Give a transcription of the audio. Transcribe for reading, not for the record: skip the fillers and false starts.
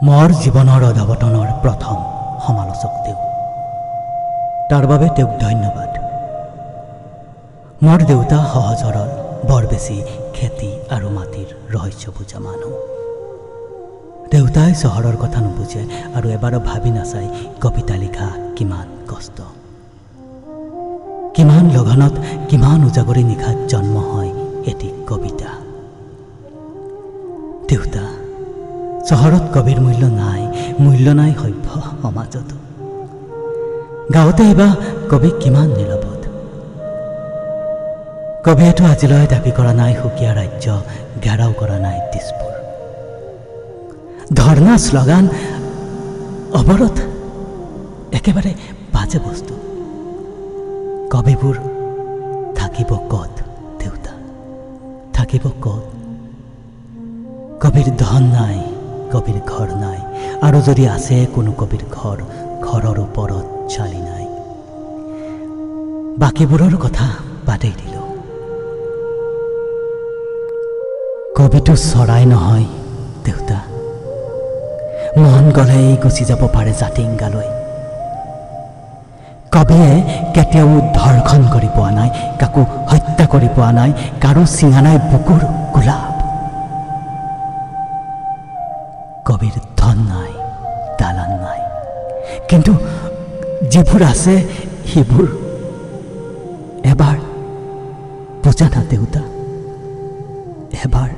মোৰ জীৱনৰ অধৱতনৰ প্ৰথম সমালোচক তেওঁ। তাৰ বাবে তেওঁক ধন্যবাদ। মোৰ দেউতা সহজ সৰল, বৰ বেছি খেতি আৰু মাটিৰ ৰহস্য বুজা মানুহ। দেউতাই চহৰৰ কথা নুবুজে আৰু এবাৰো ভাবি নাচাই কবিতা লিখা কিমান কষ্ট, কিমান লগনত, কিমান উজাগৰি নিশাত জন্ম হয় এটি কবিতা। দেউতা, চহৰত কবিৰ মূল্য নাই সভ্য সমাজতো। গাঁৱতে এইবা কবি কিমান নিৰৱধ। কবিয়েতো আজিলৈ দাবী কৰা নাই সুকীয়া ৰাজ্য, ঘেৰাও কৰা নাই দিছপুৰ। ধৰ্ণা, শ্লোগান, অৱৰোধ একেবাৰে বাজে বস্তু। কবিবোৰ থাকিব ক'ত দেউতা, থাকিব ক'ত? কবিৰ ধন নাই, কবিৰ ঘৰ নাই, আৰু যদি আছে কোনো কবিৰ ঘৰৰ ওপৰত চালি নাই। বাকীবোৰৰ কথা বাদেই দিলোঁ। কবিটো চৰাই নহয় দেউতা, মন গ'লেই গুচি যাব পাৰে জাতিংগালৈ। কবিয়ে কেতিয়াও ধৰ্ষণ কৰি পোৱা নাই, কাকো হত্যা কৰি পোৱা নাই, কাৰো চিঙা নাই বুকুৰ গোলাপ। কবিৰ ধন নাই, দালান নাই, কিন্তু যিবোৰ আছে সেইবোৰ এবাৰ বুজা না দেউতা, এবাৰ।